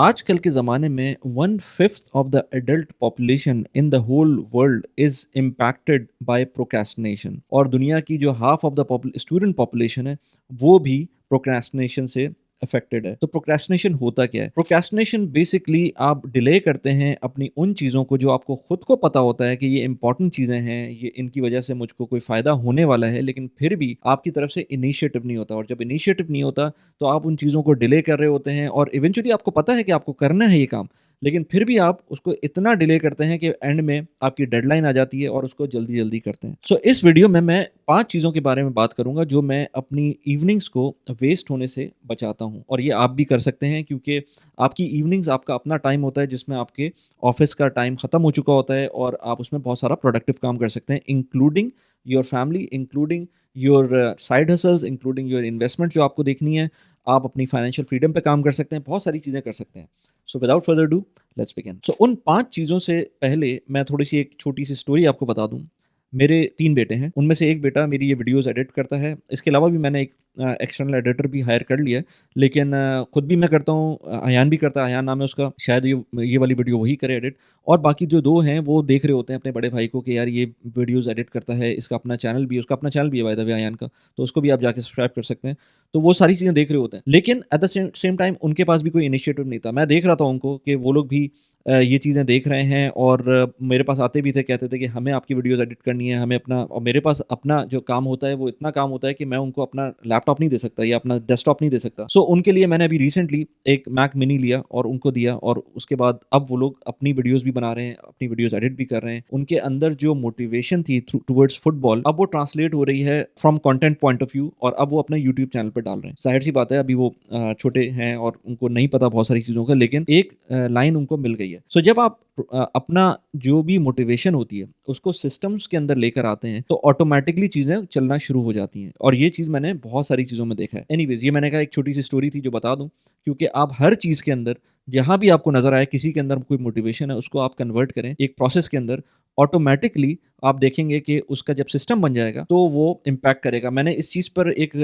आजकल के ज़माने में 1/5 of the adult population in the whole world is impacted by procrastination और दुनिया की जो half of the student population है वो भी प्रोक्रेस्टिनेशन से अफेक्टेड है। तो प्रोक्रेस्टिनेशन होता क्या है? प्रोक्रेस्टिनेशन बेसिकली आप डिले करते हैं अपनी उन चीज़ों को जो आपको खुद को पता होता है कि ये इंपॉर्टेंट चीज़ें हैं, ये इनकी वजह से मुझको कोई फ़ायदा होने वाला है, लेकिन फिर भी आपकी तरफ से इनिशिएटिव नहीं होता और जब इनिशिएटिव नहीं होता तो आप उन चीज़ों को डिले कर रहे होते हैं और इवेंचुअली आपको पता है कि आपको करना है ये काम, लेकिन फिर भी आप उसको इतना डिले करते हैं कि एंड में आपकी डेडलाइन आ जाती है और उसको जल्दी-जल्दी करते हैं। सो इस वीडियो में मैं 5 चीज़ों के बारे में बात करूँगा जो मैं अपनी इवनिंग्स को वेस्ट होने से बचाता हूँ और ये आप भी कर सकते हैं क्योंकि आपकी इवनिंग्स आपका अपना टाइम होता है जिसमें आपके ऑफ़िस का टाइम ख़त्म हो चुका होता है और आप उसमें बहुत सारा प्रोडक्टिव काम कर सकते हैं including your family, including your side hustles, including your investment जो आपको देखनी है। आप अपनी फाइनेंशियल फ्रीडम पे काम कर सकते हैं, बहुत सारी चीज़ें कर सकते हैं। So without further ado let's begin. So उन 5 चीज़ों से पहले मैं थोड़ी-सी एक छोटी-सी स्टोरी आपको बता दूँ। मेरे 3 बेटे हैं, उनमें से एक बेटा मेरी ये वीडियोज़ एडिट करता है। इसके अलावा भी मैंने एक एक्सटर्नल एडिटर भी हायर कर लिया है, लेकिन खुद भी मैं करता हूँ, अयान भी करता है, अयान नाम है उसका, शायद ये वाली वीडियो वही करे एडिट। और बाकी जो 2 हैं वो देख रहे होते हैं अपने बड़े भाई को कि यार ये वीडियोज़ एडिट करता है, इसका अपना चैनल भी है, उसका अपना चैनल भी है बाय द वे अयान का, तो उसको भी आप जाके सब्सक्राइब कर सकते हैं। तो वो सारी चीज़ें देख रहे होते हैं। लेकिन at the same same time उनके पास भी कोई इनिशिएटिव नहीं था। मैं देख रहा था उनको कि वो लोग भी ये चीज़ें देख रहे हैं और मेरे पास आते भी थे, कहते थे कि हमें आपकी वीडियोज़ एडिट करनी है, हमें अपना, और मेरे पास अपना जो काम होता है वो इतना काम होता है कि मैं उनको अपना लैपटॉप नहीं दे सकता या अपना डेस्कटॉप नहीं दे सकता। सो उनके लिए मैंने अभी रिसेंटली एक मैक मिनी लिया और उनको दिया और उसके बाद अब वो लोग अपनी वीडियोज़ भी बना रहे हैं, अपनी वीडियोज़ एडिट भी कर रहे हैं। उनके अंदर जो मोटिवेशन थी टुवर्ड्स फुटबॉल, अब वो ट्रांसलेट हो रही है from content point of view और अब वो अपने यूट्यूब चैनल पे डाल रहे हैं। ज़ाहिर-सी बात है अभी वो छोटे हैं और उनको नहीं पता बहुत सारी चीज़ों का, लेकिन एक लाइन उनको मिल गई है। सो जब आप अपना जो भी मोटिवेशन होती है उसको सिस्टम्स के अंदर लेकर आते हैं तो ऑटोमेटिकली चीज़ें चलना शुरू हो जाती हैं और ये चीज़ मैंने बहुत सारी चीज़ों में देखा है। एनीवेज़, ये मैंने कहा एक छोटी सी स्टोरी थी जो बता दूं, क्योंकि आप हर चीज़ के अंदर जहाँ भी आपको नज़र आए किसी के अंदर कोई मोटिवेशन है उसको आप कन्वर्ट करें एक प्रोसेस के अंदर, ऑटोमेटिकली आप देखेंगे कि उसका जब सिस्टम बन जाएगा तो वो इम्पैक्ट करेगा। मैंने इस चीज़ पर एक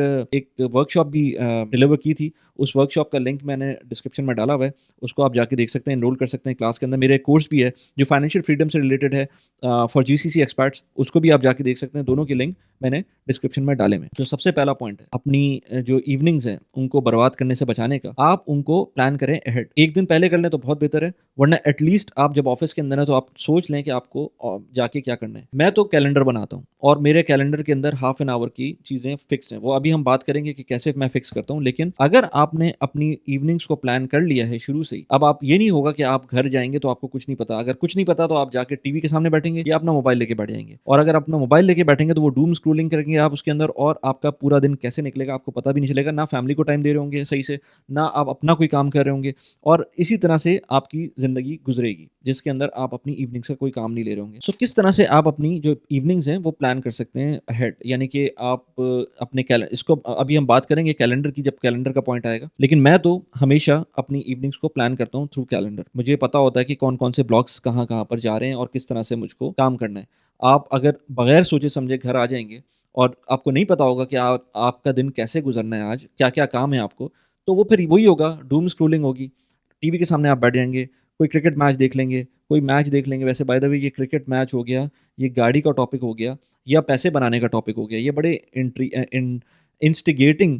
वर्कशॉप भी डिलीवर की थी। उस वर्कशॉप का लिंक मैंने डिस्क्रिप्शन में डाला हुआ है, उसको आप जाके देख सकते हैं, एनरोल कर सकते हैं क्लास के अंदर। मेरा एक कोर्स भी है जो फाइनेंशियल फ्रीडम से रिलेटेड है फॉर जीसीसी एक्सपर्ट्स, उसको भी आप जाके देख सकते हैं। दोनों के लिंक मैंने डिस्क्रिप्शन में डाले हुए हैं। जो सबसे पहला पॉइंट है अपनी जो इवनिंग्स हैं उनको बर्बाद करने से बचाने का, आप उनको प्लान करें अहेड। एक दिन पहले कर लें तो बहुत बेहतर है, वरना एटलीस्ट आप जब ऑफिस के अंदर हैं तो आप सोच लें कि आपको जाके क्या करना है। मैं तो कैलेंडर बनाता हूँ और मेरे कैलेंडर के अंदर हाफ एन आवर की चीज़ें फिक्स हैं। वो अभी हम बात करेंगे कि कैसे मैं फिक्स करता हूँ, लेकिन अगर आपने अपनी इवनिंग्स को प्लान कर लिया है शुरू से ही, अब आप ये नहीं होगा कि आप घर जाएंगे तो आपको कुछ नहीं पता। अगर कुछ नहीं पता तो आप जाके टीवी के सामने बैठेंगे या अपना मोबाइल लेके बैठ जाएंगे, और अगर अपना मोबाइल लेके बैठेंगे तो वो डूम स्क्रोलिंग करेंगे आप उसके अंदर और आपका पूरा दिन कैसे निकलेगा आपको पता भी नहीं चलेगा। ना फैमिली को टाइम दे रहे होंगे सही से, ना आप अपना कोई काम कर रहे होंगे, और इसी तरह से आपकी ज़िंदगी गुजरेगी जिसके अंदर आप अपनी इवनिंग्स का कोई काम नहीं ले रहे होंगे। सो किस तरह से आप अपनी जो इवनिंग्स हैं वो प्लान कर सकते हैं अहेड, यानी कि आप अपने इसको अभी हम बात करेंगे कैलेंडर की जब कैलेंडर का पॉइंट आएगा, लेकिन मैं तो हमेशा अपनी इवनिंग्स को प्लान करता हूँ थ्रू कैलेंडर। मुझे पता होता है कि कौन-कौन से ब्लॉक्स कहाँ-कहाँ पर जा रहे हैं और किस तरह से मुझको काम करना है। आप अगर बगैर सोचे समझे घर आ जाएँगे और आपको नहीं पता होगा कि आपका दिन कैसे गुज़रना है आज, क्या-क्या काम है आपको, तो वो फिर वही होगा, डूम स्क्रॉलिंग होगी। टीवी के सामने आप बैठ जाएँगे, कोई क्रिकेट मैच देख लेंगे, कोई मैच देख लेंगे। वैसे बाय द वे ये क्रिकेट मैच हो गया, ये गाड़ी का टॉपिक हो गया या पैसे बनाने का टॉपिक हो गया। ये बड़े इंस्टिगेटिंग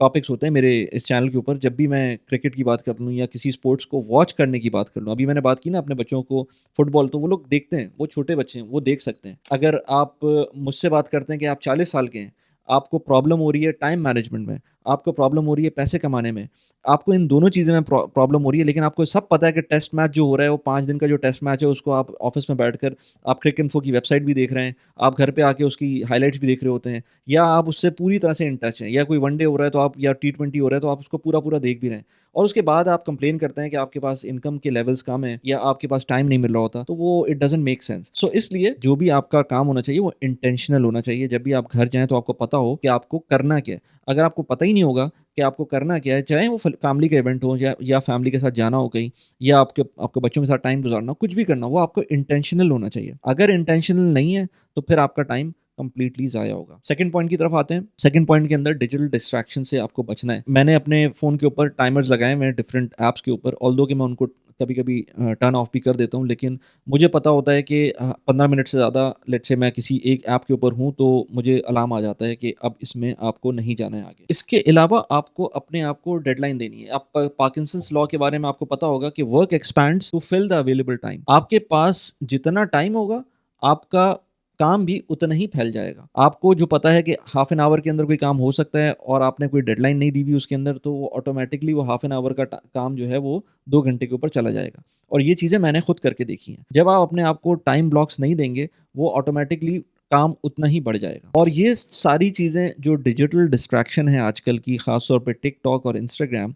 टॉपिक्स होते हैं मेरे इस चैनल के ऊपर। जब भी मैं क्रिकेट की बात कर लूँ या किसी स्पोर्ट्स को वॉच करने की बात कर लूँ, अभी मैंने बात की ना अपने बच्चों को फुटबॉल, तो वो लोग देखते हैं, वो छोटे बच्चे हैं, वो देख सकते हैं। अगर आप मुझसे बात करते हैं कि आप 40 साल के हैं, आपको प्रॉब्लम हो रही है टाइम मैनेजमेंट में, आपको प्रॉब्लम हो रही है पैसे कमाने में, आपको इन दोनों चीज़ों में प्रॉब्लम हो रही है, लेकिन आपको सब पता है कि टेस्ट मैच जो हो रहा है वो 5 दिन का जो टेस्ट मैच है उसको आप ऑफ़िस में बैठकर आप क्रिकइन्फो की वेबसाइट भी देख रहे हैं, आप घर पे आके उसकी हाइलाइट्स भी देख रहे होते हैं, या आप उससे पूरी तरह से इन टच हैं, या कोई वनडे हो रहा है तो आप, या टी20 हो रहा है तो आप उसको पूरा-पूरा देख भी रहे हैं। और उसके बाद आप कंप्लेन करते हैं कि आपके पास इनकम के लेवल्स कम हैं या आपके पास टाइम नहीं मिल रहा होता, तो वो इट डज़न्ट मेक सेंस। सो इसलिए जो भी आपका काम होना चाहिए वो इंटेंशनल होना चाहिए। जब भी आप घर जाएँ तो आपको पता हो कि आपको करना क्या है। अगर आपको पता ही नहीं होगा कि आपको करना क्या है, चाहे वो फैमिली का इवेंट हो या फैमिली के साथ जाना हो कहीं, या आपके आपके बच्चों के साथ टाइम गुज़ारना हो, कुछ भी करना हो, वो आपको इंटेंशनल होना चाहिए। अगर इंटेंशनल नहीं है, तो फिर आपका टाइम कंप्लीटली ज़ाया होगा। सेकंड पॉइंट की तरफ आते हैं। सेकंड पॉइंट के अंदर डिजिटल डिस्ट्रैक्शन से आपको बचना है। मैंने अपने फ़ोन के ऊपर टाइमर्स लगाए हुए हैं डिफरेंट ऐप्स के ऊपर, ऑल्दो कि मैं उनको कभी-कभी टर्न ऑफ भी कर देता हूँ, लेकिन मुझे पता होता है कि 15 मिनट से ज़्यादा लेट्स से मैं किसी एक ऐप के ऊपर हूँ, तो मुझे अलार्म आ जाता है कि अब इसमें आपको नहीं जाना है आगे। इसके अलावा आपको अपने आप को डेडलाइन देनी है। आप पार्किंसंस लॉ के बारे में आपको पता होगा कि work expands to fill the available time. आपके पास जितना टाइम होगा, आपका काम भी उतना ही फैल जाएगा। आपको जो पता है कि हाफ एन आवर के अंदर कोई काम हो सकता है और आपने कोई डेडलाइन नहीं दी हुई उसके अंदर, तो वो ऑटोमैटिकली वो हाफ एन आवर का काम जो है वो 2 घंटे के ऊपर चला जाएगा। और ये चीज़ें मैंने खुद करके देखी हैं। जब आप अपने आप को टाइम ब्लॉक्स नहीं देंगे, वो ऑटोमैटिकली काम उतना ही बढ़ जाएगा। और ये सारी चीज़ें जो डिजिटल डिस्ट्रैक्शन है आजकल की, ख़ास तौर पे टिकटॉक और इंस्टाग्राम,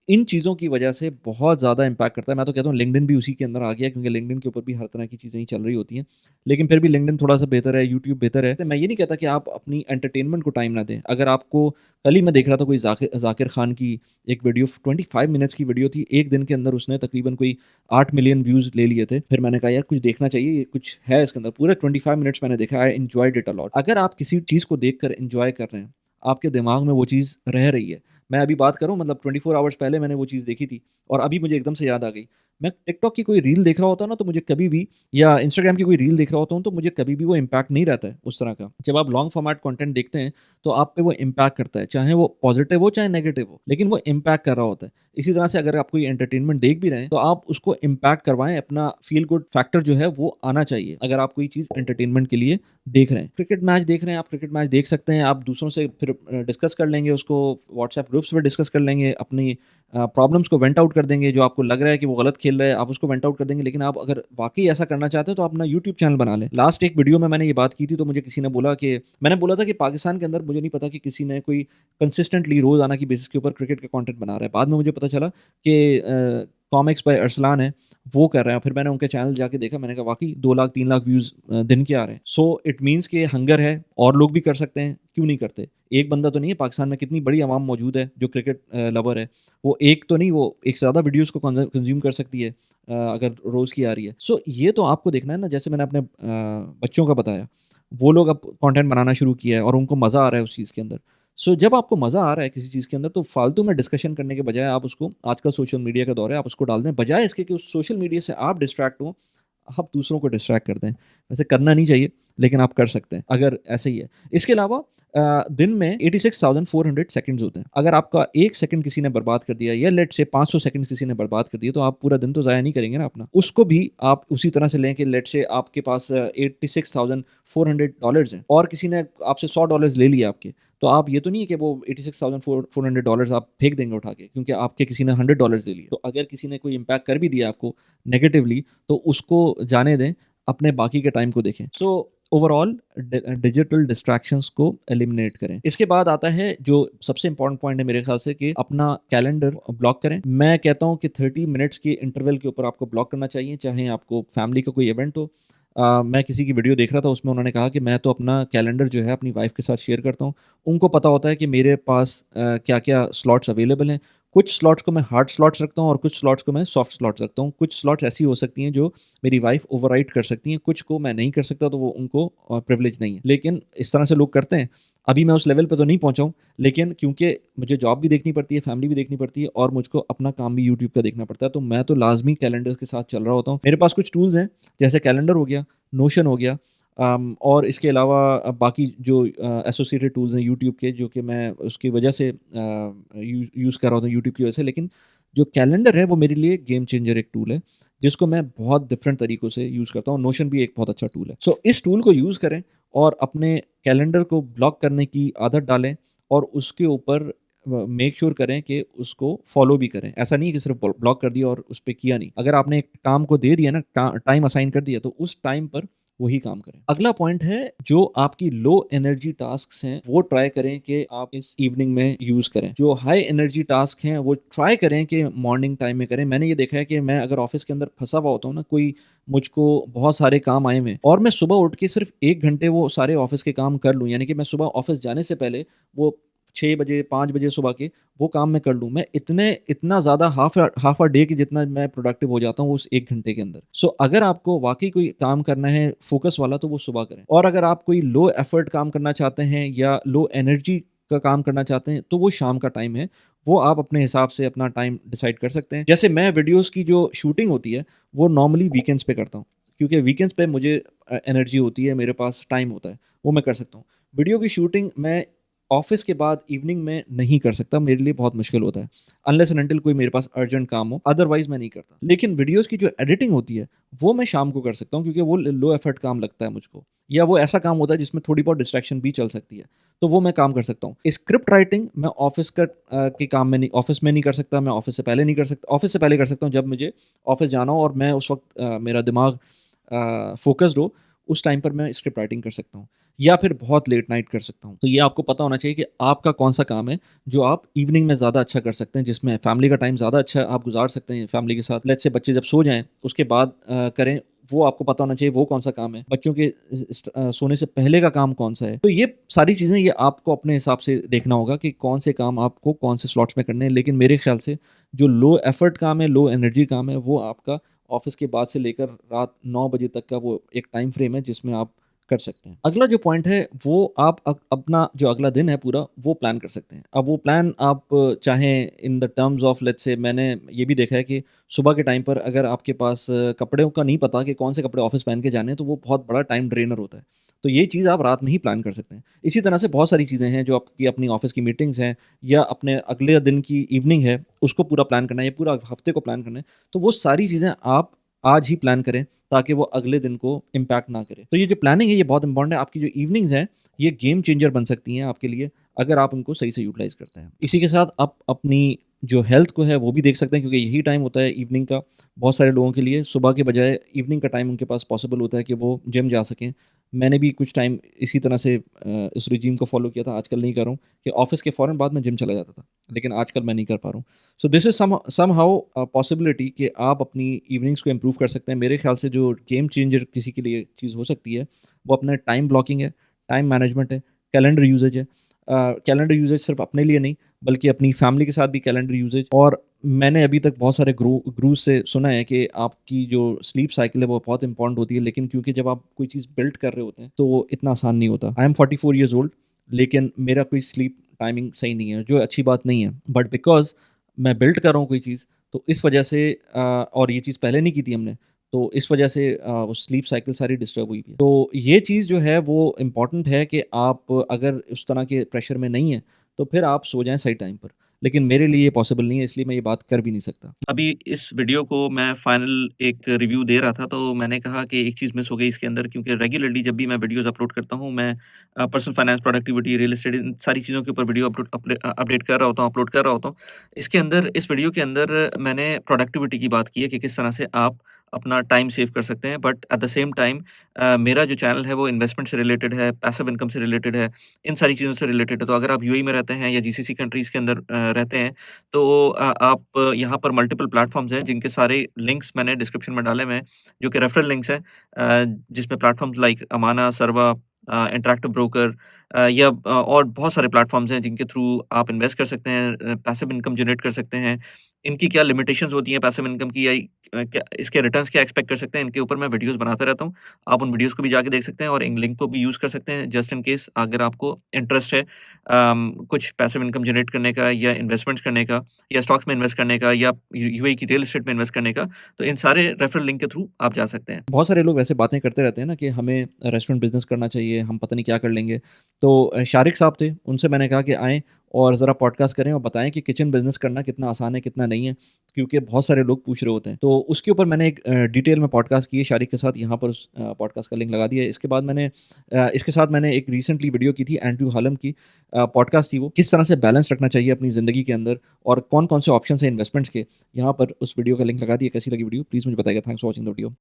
इन चीज़ों की वजह से बहुत ज़्यादा इम्पैक्ट करता है। मैं तो कहता हूँ लिंक्डइन भी उसी के अंदर आ गया, क्योंकि लिंक्डइन के ऊपर भी हर तरह की चीज़ें ही चल रही होती हैं। लेकिन फिर भी लिंक्डइन थोड़ा-सा बेहतर है, यूट्यूब बेहतर है। तो मैं ये नहीं कहता कि आप अपनी एंटरटेनमेंट को टाइम ना दें। अगर आपको, कल ही मैं देख रहा था कोई ज़ाकिर खान की एक वीडियो, 25 मिनट्स की वीडियो थी। 1 दिन के अंदर उसने तकरीबन कोई 8 मिलियन व्यूज़ ले लिए थे। फिर मैंने कहा यार कुछ देखना चाहिए, ये कुछ है इसके अंदर। पूरे 25 मिनट्स मैंने देखा, I enjoyed it a lot. अगर आप किसी चीज़ को देखकर एन्जॉय कर रहे हैं, आपके दिमाग में वो चीज़ रह रही है। मैं अभी बात करूँ, मतलब 24 आवर्स पहले मैंने वो चीज़ देखी थी और अभी मुझे एकदम से याद आ गई। मैं टिकटॉक की कोई रील देख रहा होता हूँ ना, तो मुझे कभी भी, या इंस्टाग्राम की कोई रील देख रहा होता हूँ, तो मुझे कभी भी वो इम्पैक्ट नहीं रहता है उस तरह का। जब आप लॉन्ग फॉर्मेट कंटेंट देखते हैं, तो आप पे वो इम्पैक्ट करता है, चाहे वो पॉजिटिव हो, चाहे नेगेटिव हो, लेकिन वो इम्पैक्ट कर रहा होता है। इसी तरह से अगर आप कोई एंटरटेनमेंट देख भी रहे हैं, तो आप उसको इम्पैक्ट करवाएँ, अपना फ़ील गुड फैक्टर जो है वो आना चाहिए, अगर आप कोई चीज़ एंटरटेनमेंट के लिए देख रहे हैं। क्रिकेट मैच देख रहे हैं, आप क्रिकेट मैच देख सकते हैं, आप दूसरों से फिर डिस्कस कर लेंगे उसको, व्हाट्सएप ग्रुप्स में डिस्कस कर लेंगे, अपनी प्रॉब्लम्स को वेंट आउट कर देंगे, जो आपको लग रहा है कि वो गलत खेल रहा है, आप उसको वेंट आउट कर देंगे। लेकिन आप अगर वाक़ई ऐसा करना चाहते हैं, तो अपना यूट्यूब चैनल बना लें। लास्ट एक वीडियो में मैंने ये बात की थी, तो मुझे किसी ने बोला कि, मैंने बोला था कि पाकिस्तान के अंदर मुझे नहीं पता कि किसी ने कोई कंसिस्टेंटली रोज़ाना की बेसिस के ऊपर क्रिकेट का कंटेंट बना रहा है। बाद में मुझे पता चला कि कॉमिक्स बाय अरसलान है, वो कर रहे हैं। फिर मैंने उनके चैनल जाके देखा, मैंने कहा वाक़ई 2 लाख 3 लाख व्यूज़ दिन के आ रहे हैं। सो इट मीन्स कि हंगर है, और लोग भी कर सकते हैं, क्यों नहीं करते? एक बंदा तो नहीं है, पाकिस्तान में कितनी बड़ी आवाम मौजूद है जो क्रिकेट लवर है। वो एक तो नहीं, वो एक से ज़्यादा वीडियोज़ को कंज़्यूम कर सकती है, अगर रोज़ की आ रही है। सो ये तो आपको देखना है ना, जैसे मैंने अपने बच्चों का बताया, वो लोग अब कंटेंट बनाना शुरू किया है और उनको मज़ा आ रहा है उस चीज़ के अंदर। सो जब आपको मज़ा आ रहा है किसी चीज़ के अंदर, तो फालतू में डिस्कशन करने के बजाय आप उसको, आजकल सोशल मीडिया का दौर है, आप उसको डाल दें, बजाय इसके कि उस सोशल मीडिया से आप डिस्ट्रैक्ट हों, आप दूसरों को डिस्ट्रैक्ट कर दें। वैसे करना नहीं चाहिए, लेकिन आप कर सकते हैं, अगर ऐसे ही है। इसके अलावा दिन में 86,400 सेकंड्स होते हैं। अगर आपका 1 सेकंड किसी ने बर्बाद कर दिया, या लेट्स से 500 सेकंड किसी ने बर्बाद कर दिया, तो आप पूरा दिन तो ज़ाया नहीं करेंगे ना अपना। उसको भी आप उसी तरह से लें कि लेट्स से आपके पास $86,400 हैं, और किसी ने आपसे $100 ले लिए आपके, तो आप, ये तो नहीं है कि वो $86,400 आप फेंक देंगे उठा के, क्योंकि आपके किसी ने $100 ले लिए। तो अगर किसी ने कोई इम्पैक्ट कर भी दिया आपको नेगेटिवली, तो उसको जाने दें, अपने बाकी के टाइम को देखें। सो ओवरऑल डिजिटल डिस्ट्रैक्शंस को एलिमिनेट करें। इसके बाद आता है जो सबसे इंपॉर्टेंट पॉइंट है मेरे ख्याल से, कि अपना कैलेंडर ब्लॉक करें। मैं कहता हूँ कि 30 मिनट्स के इंटरवल के ऊपर आपको ब्लॉक करना चाहिए, चाहे आपको फैमिली का कोई इवेंट हो। मैं किसी की वीडियो देख रहा था, उसमें उन्होंने कहा कि मैं तो अपना कैलेंडर जो है अपनी वाइफ के साथ शेयर करता हूँ। उनको पता होता है कि मेरे पास क्या-क्या स्लॉट्स अवेलेबल हैं। कुछ स्लॉट्स को मैं हार्ड स्लॉट्स रखता हूँ और कुछ स्लॉट्स को मैं सॉफ्ट स्लॉट्स रखता हूँ। कुछ स्लॉट्स ऐसी हो सकती हैं जो मेरी वाइफ ओवरराइड कर सकती हैं, कुछ को मैं नहीं कर सकता, तो वो उनको प्रिविलेज नहीं है। लेकिन इस तरह से लोग करते हैं। अभी मैं उस लेवल पे तो नहीं पहुँचा हूँ, लेकिन क्योंकि मुझे जॉब भी देखनी पड़ती है, फैमिली भी देखनी पड़ती है, और मुझको अपना काम भी यूट्यूब का देखना पड़ता है, तो मैं तो लाज़मी कैलेंडर के साथ चल रहा होता हूँ। मेरे पास कुछ टूल्स हैं, जैसे कैलेंडर हो गया, नोशन हो गया, और इसके अलावा बाकी जो एसोसिएटेड टूल्स हैं यूट्यूब के, जो कि मैं उसकी वजह से यूज़ कर रहा हूँ यूट्यूब की वजह से। लेकिन जो कैलेंडर है, वो मेरे लिए गेम चेंजर एक टूल है, जिसको मैं बहुत डिफरेंट तरीक़ों से यूज़ करता हूँ। नोशन भी एक बहुत अच्छा टूल है। सो इस टूल को यूज़ करें और अपने कैलेंडर को ब्लॉक करने की आदत डालें, और उसके ऊपर मेक श्योर करें कि उसको फॉलो भी करें। ऐसा नहीं है कि सिर्फ ब्लॉक कर दिया और उस पे किया नहीं। अगर आपने एक काम को दे दिया ना, टाइम असाइन कर दिया, तो उस टाइम पर वही काम करें। अगला पॉइंट है, जो आपकी लो एनर्जी टास्क्स हैं, वो ट्राई करें कि आप इस इवनिंग में यूज़ करें। जो हाई एनर्जी टास्क हैं, वो ट्राई करें कि मॉर्निंग टाइम में करें। मैंने ये देखा है कि मैं अगर ऑफ़िस के अंदर फँसा हुआ होता हूँ ना, कोई मुझको बहुत सारे काम आए हुए हैं, और मैं सुबह उठ के सिर्फ़ 1 घंटे वो सारे ऑफ़िस के काम कर लूँ, यानी कि मैं सुबह ऑफ़िस जाने से पहले वो 6 बजे, 5 बजे सुबह के, वो काम मैं कर लूँ। मैं इतना ज़्यादा हाफ़ अ डे के जितना मैं प्रोडक्टिव हो जाता हूँ उस 1 घंटे के अंदर। सो अगर आपको वाक़ई कोई काम करना है फ़ोकस वाला तो वो सुबह करें। और अगर आप कोई लो एफ़र्ट काम करना चाहते हैं या लो एनर्जी का काम करना चाहते हैं, तो वो शाम का टाइम है। वो आप अपने हिसाब से अपना टाइम डिसाइड कर सकते हैं। जैसे मैं वीडियोज़ की जो शूटिंग होती है, वो नॉर्मली वीकेंड्स पे करता हूँ, क्योंकि वीकेंड्स पे मुझे एनर्जी होती है, मेरे पास टाइम होता है, वो मैं कर सकता हूँ। वीडियो की शूटिंग मैं ऑफ़िस के बाद इवनिंग में नहीं कर सकता, मेरे लिए बहुत मुश्किल होता है। अनलेस एंड अनटिल कोई मेरे पास अर्जेंट काम हो, अदरवाइज़ मैं नहीं करता। लेकिन वीडियोज़ की जो एडिटिंग होती है, वो मैं शाम को कर सकता हूँ, क्योंकि वो लो एफर्ट काम लगता है मुझको। या वो ऐसा काम होता है जिसमें थोड़ी बहुत डिस्ट्रैक्शन भी चल सकती है, तो वो मैं काम कर सकता हूँ। स्क्रिप्ट राइटिंग मैं के काम में नहीं, ऑफ़िस में नहीं कर सकता, मैं ऑफ़िस से पहले नहीं कर सकता। ऑफ़िस से पहले कर सकता हूँ जब मुझे ऑफ़िस जाना हो और मैं उस वक़्त मेरा दिमाग फ़ोकस्ड हो, उस टाइम पर मैं स्क्रिप्ट राइटिंग कर सकता हूँ। या फिर बहुत लेट नाइट कर सकता हूँ। तो ये आपको पता होना चाहिए कि आपका कौन-सा काम है, जो आप इवनिंग में ज़्यादा अच्छा कर सकते हैं, जिसमें फैमिली का टाइम ज़्यादा अच्छा आप गुज़ार सकते हैं फैमिली के साथ। लेट्स से बच्चे जब सो जाएँ, उसके बाद करें, वो आपको पता होना चाहिए वो कौन-सा काम है। बच्चों के सोने से पहले का काम कौन-सा है। तो ये सारी चीज़ें ये आपको अपने हिसाब से देखना होगा कि कौन से काम आपको कौन से स्लॉट्स में करने हैं। लेकिन मेरे ख़्याल से जो लो एफर्ट काम है, लो एनर्जी काम है, वो आपका ऑफ़िस के बाद से लेकर रात 9 बजे तक का वो एक टाइम फ्रेम है, जिसमें आप कर सकते हैं। अगला जो पॉइंट है, वो आप अपना जो अगला दिन है पूरा, वो प्लान कर सकते हैं। अब वो प्लान आप चाहें in the terms of let's say, मैंने ये भी देखा है कि सुबह के टाइम पर अगर आपके पास कपड़ों का नहीं पता कि कौन से कपड़े ऑफ़िस पहन के जाने हैं, तो वो बहुत बड़ा टाइम ड्रेनर होता है। तो ये चीज़ आप रात में ही प्लान कर सकते हैं। इसी तरह से बहुत सारी चीज़ें हैं जो आपकी अपनी ऑफ़िस की मीटिंग्स हैं या अपने अगले दिन की इवनिंग है, उसको पूरा प्लान करना है या पूरा हफ़्ते को प्लान करना है। तो वो सारी चीज़ें आप आज ही प्लान करें, ताकि वो अगले दिन को इम्पैक्ट ना करे। तो ये जो प्लानिंग है, ये बहुत इंपॉर्टेंट है। आपकी जो इवनिंग्स हैं, ये गेम चेंजर बन सकती हैं आपके लिए, अगर आप उनको सही से यूटिलाइज़ करते हैं। इसी के साथ आप अपनी जो हेल्थ को है वो भी देख सकते हैं, क्योंकि यही टाइम होता है इवनिंग का बहुत सारे लोगों के लिए। सुबह के बजाय इवनिंग का टाइम उनके पास पॉसिबल होता है कि वो जिम जा सकें। मैंने भी कुछ टाइम इसी तरह से इस रिजीम को फ़ॉलो किया था, आजकल नहीं कर रहा हूँ, कि ऑफ़िस के फ़ौरन बाद मैं जिम चला जाता था। लेकिन आजकल मैं नहीं कर पा रहा हूँ। So this is somehow possibility कि आप अपनी इवनिंग्स को इम्प्रूव कर सकते हैं। मेरे ख्याल से जो गेम चेंजर किसी के लिए चीज़ हो सकती है, वो अपना टाइम ब्लॉकिंग है, टाइम मैनेजमेंट है, कैलेंडर यूसेज है। कैलेंडर यूसेज सिर्फ़ अपने लिए नहीं, बल्कि अपनी फैमिली के साथ भी कैलेंडर यूसेज। और मैंने अभी तक बहुत सारे गुरुज़ से सुना है कि आपकी जो स्लीप साइकिल है वो बहुत इंपॉर्टेंट होती है, लेकिन क्योंकि जब आप कोई चीज़ बिल्ड कर रहे होते हैं, तो वो इतना आसान नहीं होता। आई एम 44 ईयर्स ओल्ड, लेकिन मेरा कोई स्लीप टाइमिंग सही नहीं है, जो अच्छी बात नहीं है। बट बिकॉज़ मैं बिल्ड कर रहा हूँ कोई चीज़, तो इस वजह से और ये चीज़ पहले नहीं की थी हमने, तो इस वजह से वो स्लीप साइकिल सारी डिस्टर्ब हुई थी। तो ये चीज़ जो है वो इम्पोर्टेंट है कि आप अगर उस तरह के प्रेशर में नहीं हैं, तो फिर आप सो जाएँ सही टाइम पर। लेकिन मेरे लिए ये पॉसिबल नहीं है, इसलिए मैं ये बात कर भी नहीं सकता। अभी इस वीडियो को मैं फाइनल एक रिव्यू दे रहा था, तो मैंने कहा कि एक चीज़ मिस हो गई इसके अंदर, क्योंकि रेगुलरली जब भी मैं वीडियोज़ अपलोड करता हूँ, मैं personal finance, productivity, real estate, इन सारी चीज़ों के ऊपर वीडियो अपडेट कर रहा होता हूँ, अपलोड कर रहा होता हूँ। इसके अंदर, इस वीडियो के अंदर मैंने प्रोडक्टिविटी की बात की है कि किस तरह से आप अपना टाइम सेव कर सकते हैं, but at the same time मेरा जो चैनल है वो इन्वेस्टमेंट से रिलेटेड है, पैसिव इनकम से रिलेटेड है, इन सारी चीज़ों से रिलेटेड है। तो अगर आप यूएई में रहते हैं या जीसीसी कंट्रीज़ के अंदर रहते हैं, तो आप यहाँ पर मल्टीपल प्लेटफ़ॉर्म्स हैं, जिनके सारे लिंक्स मैंने डिस्क्रिप्शन में डाले हुए हैं, जो कि रेफरल लिंक्स हैं, जिसमें प्लेटफ़ॉर्म्स लाइक अमाना, सर्वा, इंटरैक्टिव ब्रोकर, और बहुत सारे प्लेटफ़ॉर्म्स हैं जिनके थ्रू आप इन्वेस्ट कर सकते हैं, पैसिव इनकम जनरेट कर सकते हैं। इनकी क्या लिमिटेशंस होती हैं पैसिव इनकम की, या क्या इसके रिटर्न्स क्या एक्सपेक्ट कर सकते हैं, इनके ऊपर मैं वीडियोज़ बनाता रहता हूँ। आप उन वीडियोज़ को भी जाके देख सकते हैं और इन लिंक को भी यूज़ कर सकते हैं, जस्ट इन केस अगर आपको इंटरेस्ट है कुछ पैसिव इनकम जनरेट करने का, या इन्वेस्टमेंट्स करने का, या स्टॉक्स में इन्वेस्ट करने का, या यूएई की रियल एस्टेट में इन्वेस्ट करने का, तो इन सारे रेफरल लिंक के थ्रू आप जा सकते हैं। बहुत सारे लोग वैसे बातें करते रहते हैं ना कि हमें रेस्टोरेंट बिज़नेस करना चाहिए, हम पता नहीं क्या कर लेंगे। तो शारिक साहब थे, उनसे मैंने कहा कि आएँ और ज़रा पॉडकास्ट करें और बताएँ कि किचन बिज़नेस करना कितना आसान है, कितना नहीं है, क्योंकि बहुत सारे लोग पूछ रहे होते हैं। तो उसके ऊपर मैंने एक डिटेल में पॉडकास्ट की है शारिक के साथ, यहाँ पर उस पॉडकास्ट का लिंक लगा दिया है। इसके बाद इसके साथ मैंने एक रिसेंटली वीडियो की थी, एंड्रयू हालम की पॉडकास्ट थी वो, किस तरह से बैलेंस रखना चाहिए अपनी ज़िंदगी के अंदर और कौन-कौन से ऑप्शंस हैं इन्वेस्टमेंट्स के। यहाँ पर उस वीडियो का लिंक लगा दिया। कैसी लगी वीडियो प्लीज़ मुझे बताइएगा। Thanks for watching the video.